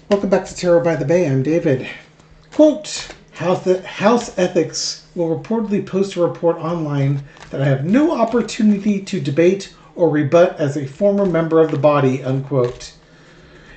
Welcome back to Tarot by the Bay. I'm David. Quote, House Ethics will reportedly post a report online that I have no opportunity to debate or rebut as a former member of the body, unquote.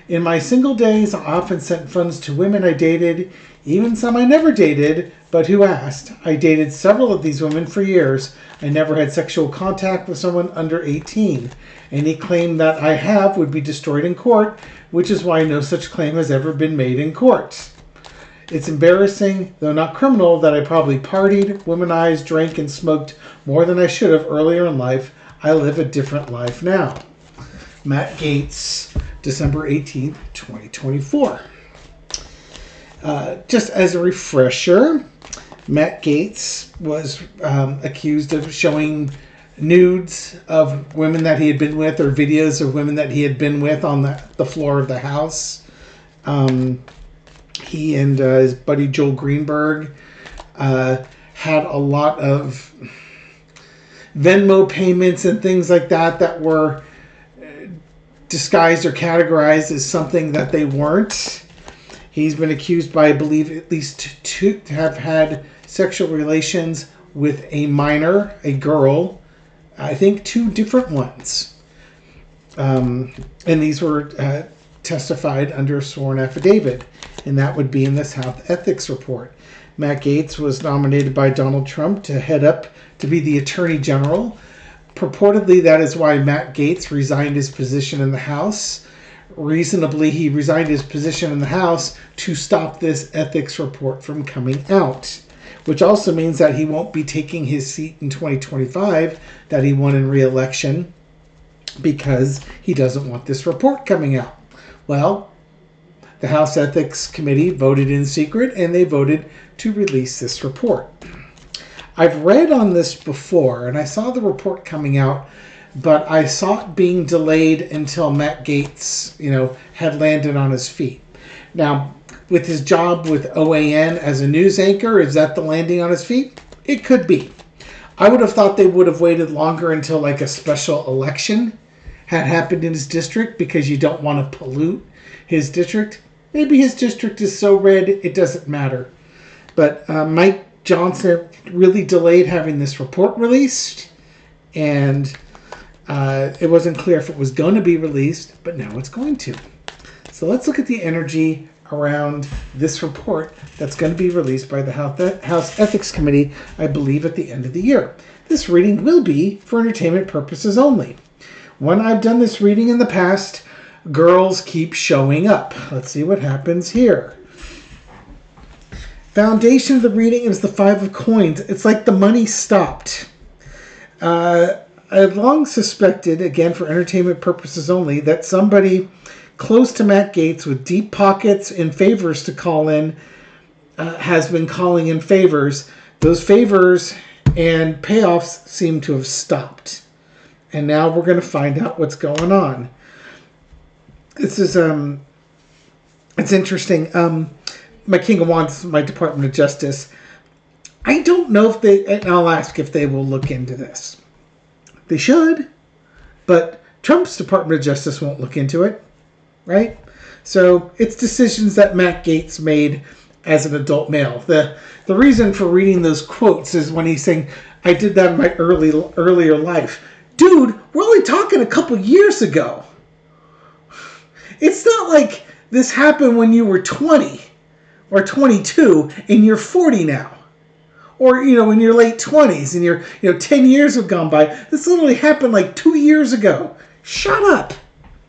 In my single days, I often sent funds to women I dated, even some I never dated, but who asked. I dated several of these women for years. I never had sexual contact with someone under 18. Any claim that I have would be destroyed in court, which is why no such claim has ever been made in court. It's embarrassing, though not criminal, that I probably partied, womanized, drank, and smoked more than I should have earlier in life. I live a different life now. Matt Gaetz, December 18th, 2024. Just as a refresher, Matt Gaetz was accused of showing nudes of women that he had been with, or videos of women that he had been with on the floor of the house. He and his buddy Joel Greenberg had a lot of Venmo payments and things like that were disguised or categorized as something that they weren't. He's been accused by, I believe, at least two to have had sexual relations with a minor, a girl. I think 2 different ones. And these were testified under a sworn affidavit. And that would be in this House Ethics Report. Matt Gaetz was nominated by Donald Trump to head up to be the Attorney General. Purportedly, that is why Matt Gaetz resigned his position in the House. Reasonably, he resigned his position in the House to stop this ethics report from coming out, which also means that he won't be taking his seat in 2025 that he won in re-election because he doesn't want this report coming out. Well, the House Ethics Committee voted in secret, and they voted to release this report. I've read on this before, and I saw the report coming out, but I saw it being delayed until Matt Gaetz, had landed on his feet. Now, with his job with OAN as a news anchor, is that the landing on his feet? It could be. I would have thought they would have waited longer until like a special election had happened in his district, because you don't want to pollute his district. Maybe his district is so red it doesn't matter. But Mike Johnson really delayed having this report released, and it wasn't clear if it was going to be released, but now it's going to. So let's look at the energy around this report that's going to be released by the House Ethics Committee, I believe, at the end of the year. This reading will be for entertainment purposes only. When I've done this reading in the past, girls keep showing up. Let's see what happens here. Foundation of the reading is the 5 of Coins. It's like the money stopped. I've long suspected, again for entertainment purposes only, that somebody close to Matt Gaetz with deep pockets and favors to call in has been calling in favors. Those favors and payoffs seem to have stopped. And now we're going to find out what's going on. This is, it's interesting. My King of Wands, my Department of Justice, I don't know if they, and I'll ask if they will look into this. They should, but Trump's Department of Justice won't look into it, right? So it's decisions that Matt Gaetz made as an adult male. The reason for reading those quotes is when he's saying, I did that in my earlier life. Dude, we're only talking a couple years ago. It's not like this happened when you were 20 or 22 and you're 40 now. Or, in your late 20s and you're 10 years have gone by. This literally happened like 2 years ago. Shut up.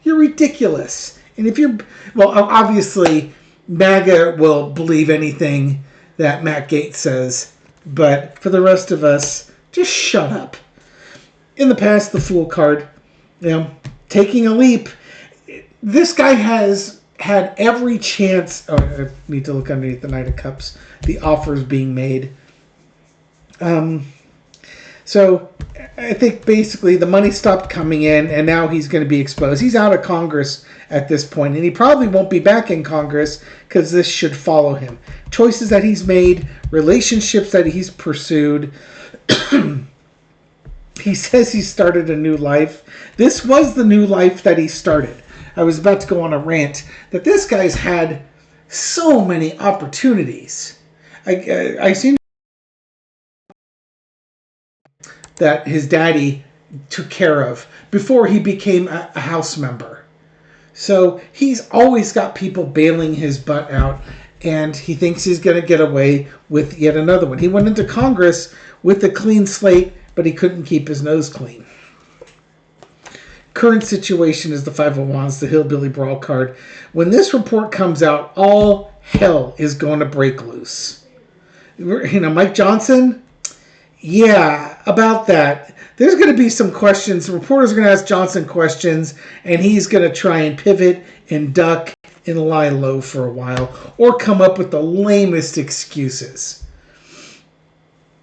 You're ridiculous. And if you're, well, obviously, MAGA will believe anything that Matt Gaetz says. But for the rest of us, just shut up. In the past, the Fool card, taking a leap. This guy has had every chance. Oh, I need to look underneath the Knight of Cups. The offers being made. So I think basically the money stopped coming in, and now he's going to be exposed. He's out of Congress at this point, and he probably won't be back in Congress because this should follow him. Choices that he's made, relationships that he's pursued. He says he started a new life. This was the new life that he started. I was about to go on a rant that this guy's had so many opportunities. I seem that his daddy took care of before he became a House member. So he's always got people bailing his butt out, and he thinks he's going to get away with yet another one. He went into Congress with a clean slate, but he couldn't keep his nose clean. Current situation is the 5 of Wands, the Hillbilly Brawl card. When this report comes out, all hell is going to break loose. Mike Johnson? Yeah, about that. There's going to be some questions. The reporters are going to ask Johnson questions, and he's going to try and pivot and duck and lie low for a while, or come up with the lamest excuses.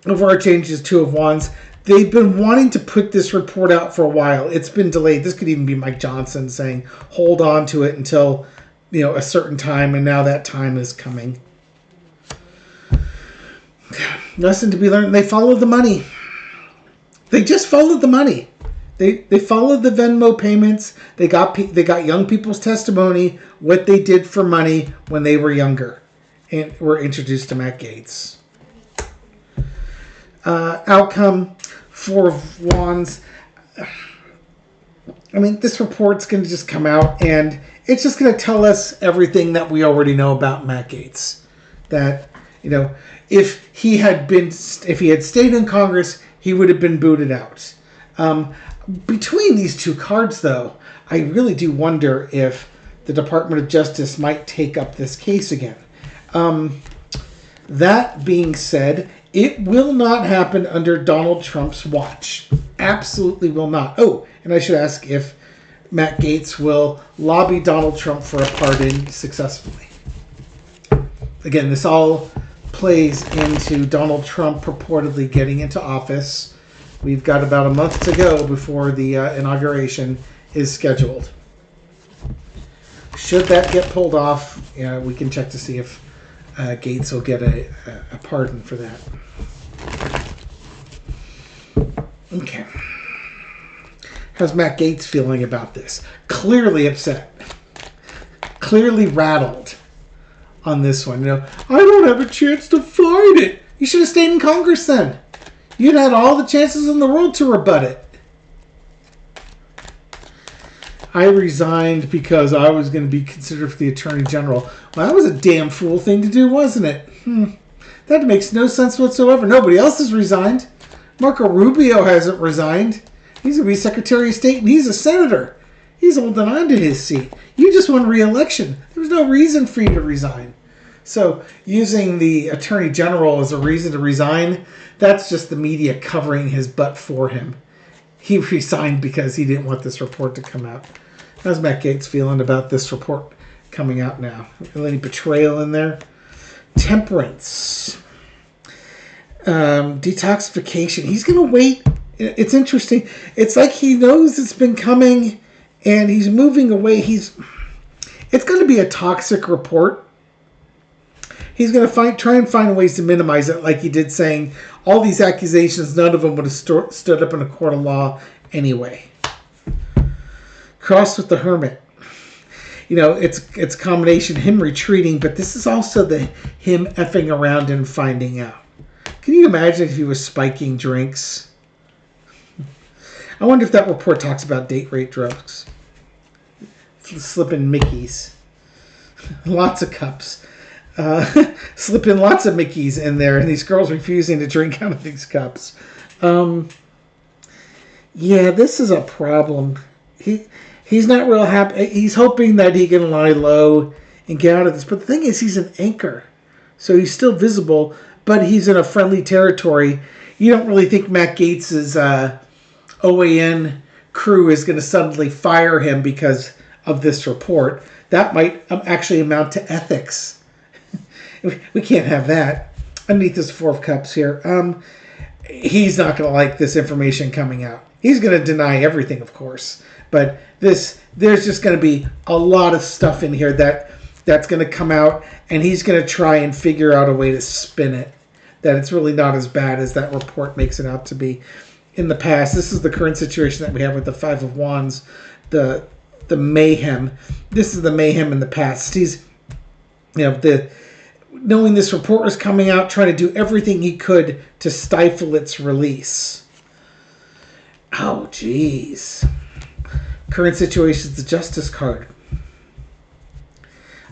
Overarching is 2 of Wands. They've been wanting to put this report out for a while. It's been delayed. This could even be Mike Johnson saying, hold on to it until, a certain time, and now that time is coming. Lesson to be learned, they followed the money. They just followed the money. They followed the Venmo payments. They got young people's testimony, what they did for money when they were younger, and were introduced to Matt Gaetz. Outcome, 4 of Wands. This report's going to just come out, and it's just going to tell us everything that we already know about Matt Gaetz. That, if he had stayed in Congress, he would have been booted out. Between these 2 cards, though, I really do wonder if the Department of Justice might take up this case again. That being said, it will not happen under Donald Trump's watch. Absolutely will not. Oh, and I should ask if Matt Gaetz will lobby Donald Trump for a pardon successfully. Again, this all plays into Donald Trump purportedly getting into office. We've got about a month to go before the inauguration is scheduled. Should that get pulled off, we can check to see if Gaetz will get a pardon for that. Okay. How's Matt Gaetz feeling about this? Clearly upset. Clearly rattled on this one. I don't have a chance to fight it. You should have stayed in Congress then. You'd had all the chances in the world to rebut it. I resigned because I was going to be considered for the Attorney General. Well, that was a damn fool thing to do, wasn't it? That makes no sense whatsoever. Nobody else has resigned. Marco Rubio hasn't resigned. He's going to be Secretary of State, and he's a senator. He's holding on to his seat. You just won re-election. There was no reason for you to resign. So using the Attorney General as a reason to resign, that's just the media covering his butt for him. He resigned because he didn't want this report to come out. How's Matt Gaetz feeling about this report coming out now? Any betrayal in there? Temperance. Detoxification. He's going to wait. It's interesting. It's like he knows it's been coming and he's moving away. It's going to be a toxic report. He's going to try and find ways to minimize it, like he did, saying all these accusations, none of them would have stood up in a court of law anyway. Cross with the Hermit. It's a combination of him retreating, but this is also him effing around and finding out. Can you imagine if he was spiking drinks? I wonder if that report talks about date rape drugs. Slipping Mickeys. Lots of cups. Slipping lots of Mickeys in there, and these girls refusing to drink out of these cups. Yeah, this is a problem. He's not real happy. He's hoping that he can lie low and get out of this. But the thing is, he's an anchor. So he's still visible, but he's in a friendly territory. You don't really think Matt Gaetz's OAN crew is going to suddenly fire him because of this report. That might actually amount to ethics. We can't have that. Underneath this 4 of Cups here, he's not going to like this information coming out. He's going to deny everything, of course. But there's just going to be a lot of stuff in here that's going to come out, and he's going to try and figure out a way to spin it, that it's really not as bad as that report makes it out to be. In the past, this is the current situation that we have with the 5 of Wands. The the mayhem. This is the mayhem in the past. He's, knowing this report was coming out, trying to do everything he could to stifle its release. Oh, jeez. Current situation is the Justice card.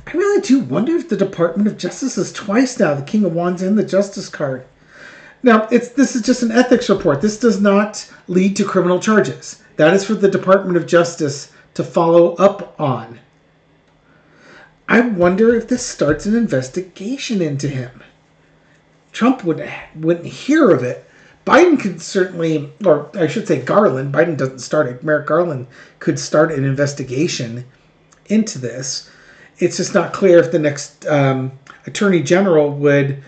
I really do wonder if the Department of Justice is twice now, the King of Wands and the Justice card. Now, this is just an ethics report. This does not lead to criminal charges. That is for the Department of Justice to follow up on. I wonder if this starts an investigation into him. Trump wouldn't hear of it. Biden could certainly, or I should say Garland, Biden doesn't start it, Merrick Garland could start an investigation into this. It's just not clear if the next Attorney General would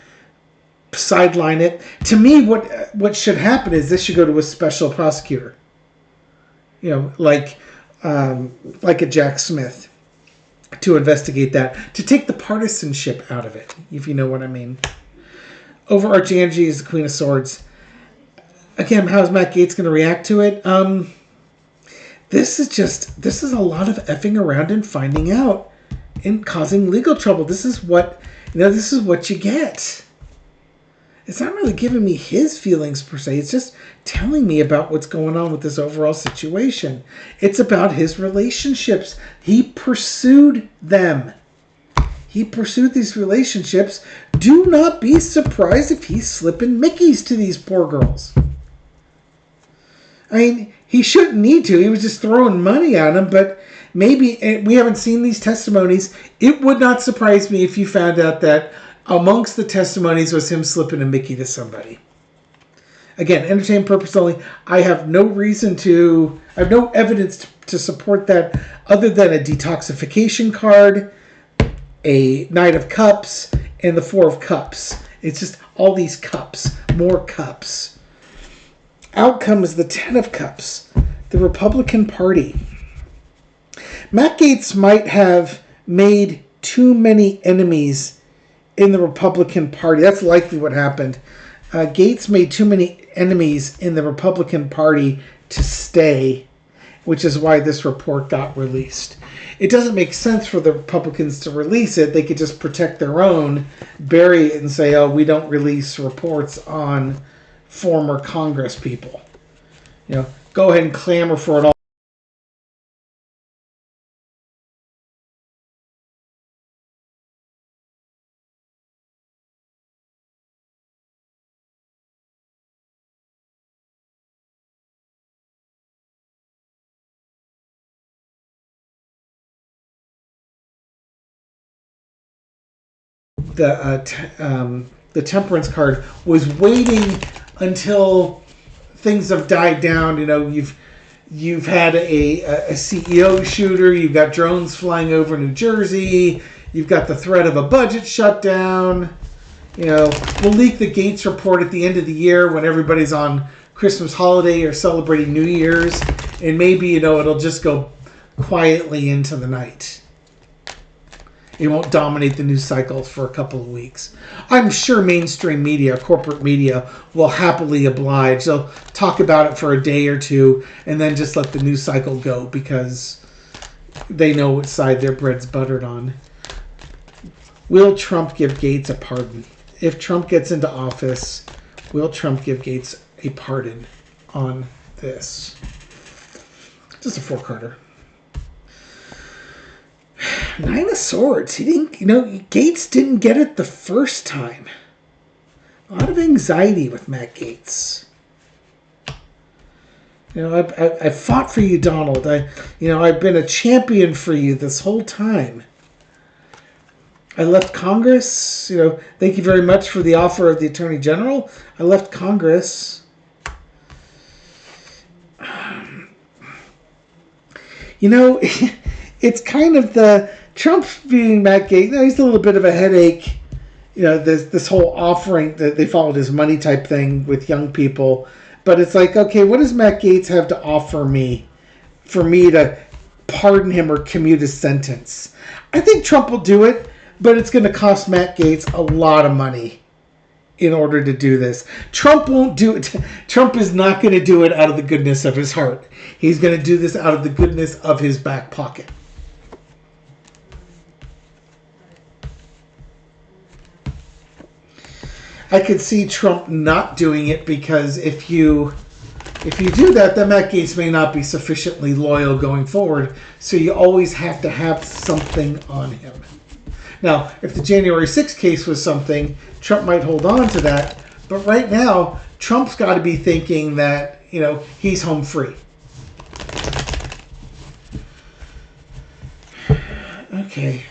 sideline it. To me, what should happen is this should go to a special prosecutor. Like a Jack Smith, to investigate that, to take the partisanship out of it, if you know what I mean. Overarching energy is the Queen of Swords. Again, how's Matt Gaetz going to react to it? This is a lot of effing around and finding out and causing legal trouble. This is what you get. It's not really giving me his feelings per se. It's just telling me about what's going on with this overall situation. It's about his relationships. He pursued them. He pursued these relationships. Do not be surprised if he's slipping Mickeys to these poor girls. I mean, he shouldn't need to. He was just throwing money at them, but maybe, we haven't seen these testimonies. It would not surprise me if you found out that amongst the testimonies was him slipping a Mickey to somebody. Again, entertainment purpose only. I have no evidence to support that other than a detoxification card, a Knight of Cups, and the Four of Cups. It's just all these cups, more cups. Outcome is the Ten of Cups, the Republican Party. Matt Gaetz might have made too many enemies in the Republican Party. That's likely what happened. Gaetz made too many enemies in the Republican Party to stay, which is why this report got released. It doesn't make sense for the Republicans to release it. They could just protect their own, bury it, and say, oh, we don't release reports on former Congress people. Go ahead and clamor for it all. The temperance card was waiting until things have died down. You've had a CEO shooter. You've got drones flying over New Jersey. You've got the threat of a budget shutdown. We'll leak the Gaetz report at the end of the year when everybody's on Christmas holiday or celebrating New Year's, and maybe it'll just go quietly into the night. It won't dominate the news cycle for a couple of weeks. I'm sure mainstream media, corporate media, will happily oblige. They'll talk about it for a day or two and then just let the news cycle go because they know what side their bread's buttered on. Will Trump give Gaetz a pardon? If Trump gets into office, will Trump give Gaetz a pardon on this? Just a four-carder. Nine of Swords. He didn't, Gaetz didn't get it the first time. A lot of anxiety with Matt Gaetz. I fought for you, Donald. I've been a champion for you this whole time. I left Congress. Thank you very much for the offer of the Attorney General. I left Congress. It's kind of the Trump being Matt Gaetz. He's a little bit of a headache. This whole offering that they followed his money type thing with young people. But it's like, okay, what does Matt Gaetz have to offer me for me to pardon him or commute his sentence? I think Trump will do it, but it's going to cost Matt Gaetz a lot of money. in order to do this. Trump won't do it. Trump is not going to do it out of the goodness of his heart. He's going to do this out of the goodness of his back pocket. I could see Trump not doing it because if you do that, then Matt Gaetz may not be sufficiently loyal going forward. So you always have to have something on him. Now, if the January 6th case was something, Trump might hold on to that. But right now, Trump's got to be thinking that, he's home free. Okay.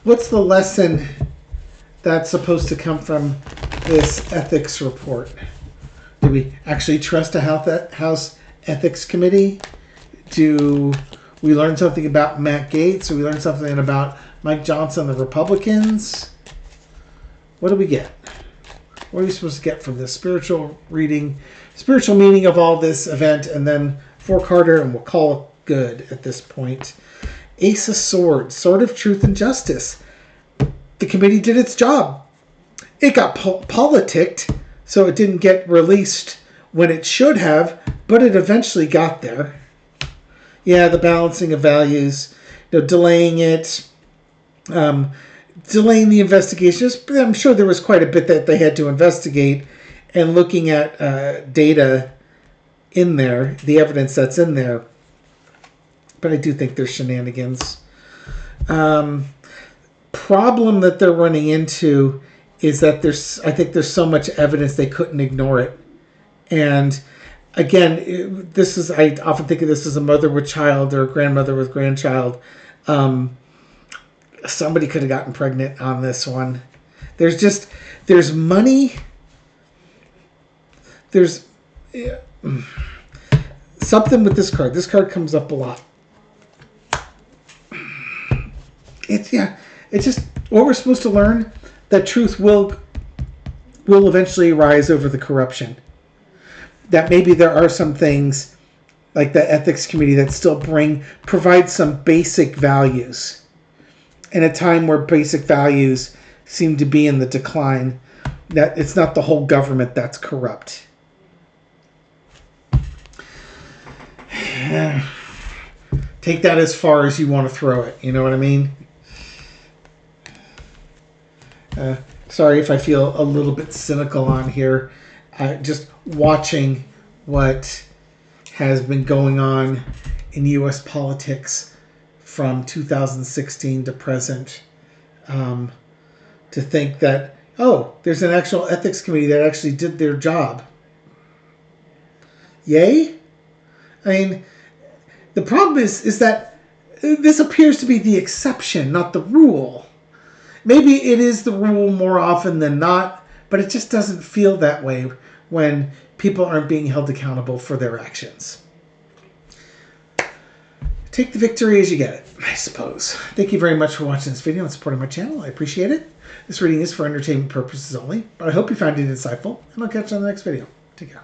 What's the lesson that's supposed to come from this ethics report? Do we actually trust a House Ethics Committee? Do we learn something about Matt Gaetz? Do we learn something about Mike Johnson, the Republicans? What do we get? What are we supposed to get from this spiritual meaning of all this event, and then for Carter, and we'll call it good at this point. Ace of Swords, Sword of Truth and Justice. The committee did its job. It got politicked, so it didn't get released when it should have, but it eventually got there. Yeah, the balancing of values, delaying it, delaying the investigations. I'm sure there was quite a bit that they had to investigate, and looking at data in there, the evidence that's in there. But I do think there's shenanigans. Problem that they're running into is that I think there's so much evidence they couldn't ignore it. And again, I often think of this as a mother with child or a grandmother with grandchild. Somebody could have gotten pregnant on this one. There's money. There's something with this card. This card comes up a lot. It's just what we're supposed to learn, that truth will eventually rise over the corruption. That maybe there are some things like the ethics committee that still provide some basic values in a time where basic values seem to be in the decline, that it's not the whole government that's corrupt. Take that as far as you want to throw it. You know what I mean? Sorry if I feel a little bit cynical on here. Just watching what has been going on in U.S. politics from 2016 to present. To think that, there's an actual ethics committee that actually did their job. Yay? I mean, the problem is that this appears to be the exception, not the rule. Maybe it is the rule more often than not, but it just doesn't feel that way when people aren't being held accountable for their actions. Take the victory as you get it, I suppose. Thank you very much for watching this video and supporting my channel. I appreciate it. This reading is for entertainment purposes only, but I hope you found it insightful, and I'll catch you on the next video. Take care.